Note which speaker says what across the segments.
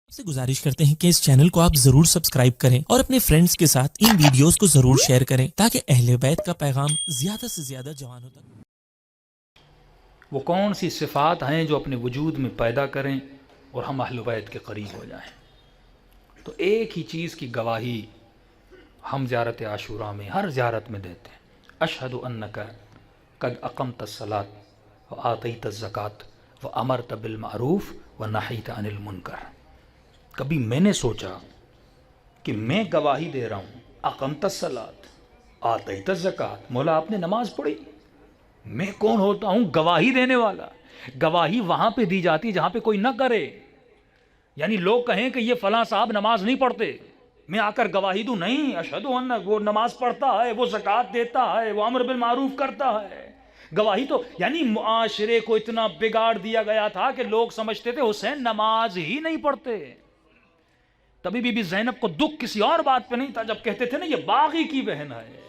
Speaker 1: आपसे गुजारिश करते हैं कि इस चैनल को आप जरूर सब्सक्राइब करें और अपने फ्रेंड्स के साथ इन वीडियोस को जरूर शेयर करें ताकि अहले बैत का पैगाम ज्यादा से ज्यादा जवानों तक।
Speaker 2: वो कौन सी सिफ़ात हैं जो अपने वजूद में पैदा करें और हम अहले बैत के करीब हो जाएं। तो एक ही चीज़ की गवाही हम ज़ियारत आशूरा में हर ज़ियारत में देते हैं। अशहदु अन्नका कद अक़मत अस्सलात व आतैत ज़कात व अमरत बिल मारूफ व नहीत अनिल मुनकर। कभी मैंने सोचा कि मैं गवाही दे रहा हूँ अक़मत अस्सलात आतैत ज़कात, मौला आपने नमाज पढ़ी, मैं कौन होता हूँ गवाही देने वाला। गवाही वहाँ पे दी जाती जहाँ पे कोई न करे, यानी लोग कहें कि ये फलां साहब नमाज नहीं पढ़ते, मैं आकर गवाही दूं, नहीं, अशहदु अन्ना वो नमाज पढ़ता है, वो ज़कात देता है, वो अम्र बिल मारूफ करता है। गवाही तो यानी मुआशरे को इतना बिगाड़ दिया गया था कि लोग समझते थे हुसैन नमाज ही नहीं पढ़ते। तभी बीबी ज़ैनब को दुख किसी और बात पे नहीं था, जब कहते थे ना ये बागी की बहन है।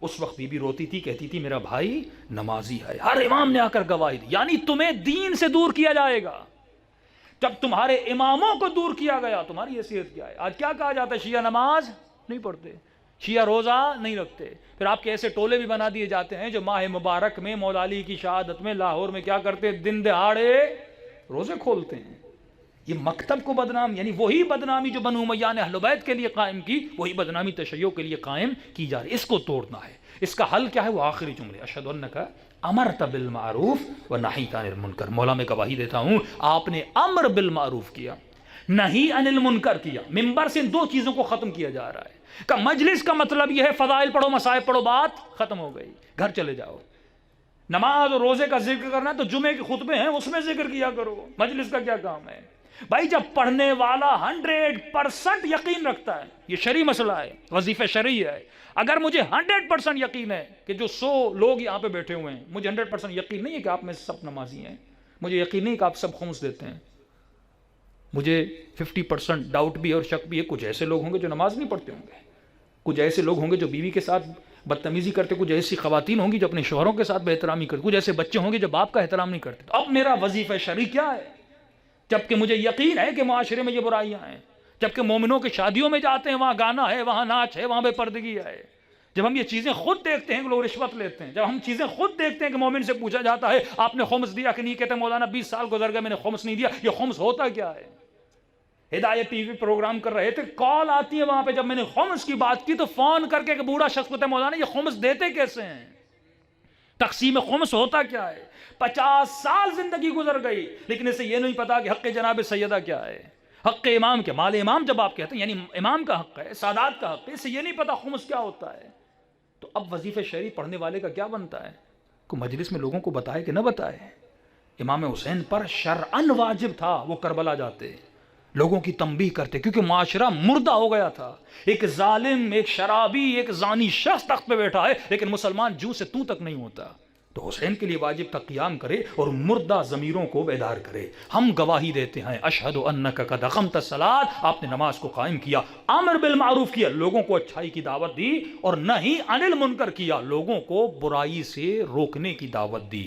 Speaker 2: उस वक्त बीबी रोती थी, कहती थी मेरा भाई नमाजी है। हर इमाम ने आकर गवाही दी, यानी तुम्हें दीन से दूर किया जाएगा। जब तुम्हारे इमामों को दूर किया गया, तुम्हारी हैसियत क्या है। आज क्या कहा जाता है, शिया नमाज नहीं पढ़ते, शिया रोज़ा नहीं रखते। फिर आपके ऐसे टोले भी बना दिए जाते हैं जो माह मुबारक में मौला अली की शहादत में लाहौर में क्या करते हैं, दिन दहाड़े रोज़े खोलते हैं। ये मकतब को बदनाम, यानी वही बदनामी जो बनु उमय्या ने अहले बैत के लिए कायम की, वही बदनामी तशय्युअ के लिए कायम की जा रही है। इसको तोड़ना है। इसका हल क्या है, वो आखिरी जुमले अशहदु अन्नका अमरत बिल मारूफ व नहीत अनिल मुनकर। मौला मैं गवाही देता हूँ आपने अम्र बिल मारूफ किया, नहीं अनिल मुनकर किया। मिंबर से इन दो चीज़ों को ख़त्म किया जा रहा है। का मजलिस का मतलब यह है फ़ज़ाइल पढ़ो, मसाइब पढ़ो, बात ख़त्म हो गई, घर चले जाओ। नमाज और रोज़े का जिक्र करना है तो जुमे के खुतबे हैं उसमें जिक्र किया करो, मजलिस का क्या काम है भाई। जब पढ़ने वाला 100% यकीन रखता है, ये शरई मसला है, वजीफ़े शरई है। अगर मुझे 100% यकीन है कि जो 100 लोग यहाँ पे बैठे हुए हैं, मुझे 100% यकीन नहीं है कि आप में सब नमाजी हैं, मुझे यकीन नहीं कि आप सब खुम्स देते हैं, मुझे 50% डाउट भी और शक भी है। कुछ ऐसे लोग होंगे जो नमाज नहीं पढ़ते होंगे, कुछ ऐसे लोग होंगे जो बीवी के साथ बदतमीजी करते, कुछ ऐसी खवातीन होंगी जो अपने शोहरों के साथ बेहतरामी करते, कुछ ऐसे बच्चे होंगे जो बाप का एहतराम नहीं करते। तो अब मेरा वजीफ़ा शरई क्या है, जबकि मुझे यकीन है कि मुआशरे में ये बुराइयां हैं। जबकि मोमिनों की शादियों में जाते हैं, वहाँ गाना है, वहाँ नाच है, वहाँ बेपर्दगी है। जब हम ये चीज़ें खुद देखते हैं कि लोग रिश्वत लेते हैं, जब हम चीज़ें खुद देखते हैं कि मोमिन से पूछा जाता है आपने खुम्स दिया कि नहीं, कहते मौलाना 20 साल गुजर गए मैंने खुम्स नहीं दिया। ये खुम्स होता क्या है। हिदायत टीवी प्रोग्राम कर रहे थे, कॉल आती है वहाँ पे, जब मैंने खुम्स की बात की तो फ़ोन करके एक बूढ़ा शख्स कहता है मौलाना ये खुम्स देते कैसे हैं, तक़सीम खुम्स होता क्या है। 50 साल जिंदगी गुजर गई लेकिन इसे ये नहीं पता कि हक़ जनाब सैयदा क्या है, हक़ इमाम क्या, माल इमाम जब आप कहते हैं यानी इमाम का हक़ है, सादात का हक़ है, इसे ये नहीं पता खुम्स क्या होता है। तो अब वजीफ़े शरई पढ़ने वाले का क्या बनता है, को मजलिस में लोगों को बताए कि न बताए। इमाम हुसैन पर शरअन वाजिब था वो करबला जाते, लोगों की तंबीह करते, क्योंकि माशरा मुर्दा हो गया था। एक जालिम, एक शराबी, एक जानी शख्स तख्त पे बैठा है लेकिन मुसलमान जू से तू तक नहीं होता। तो हुसैन के लिए वाजिब था क़ियाम करे और मुर्दा ज़मीरों को बेदार करे। हम गवाही देते हैं अशहदु अन्नका कद अक़मत अस्सलात, आपने नमाज को कायम किया, अम्र बिल मारूफ किया, लोगों को अच्छाई की दावत दी, और नहीं अनिल मुनकर किया, लोगों को बुराई से रोकने की दावत दी।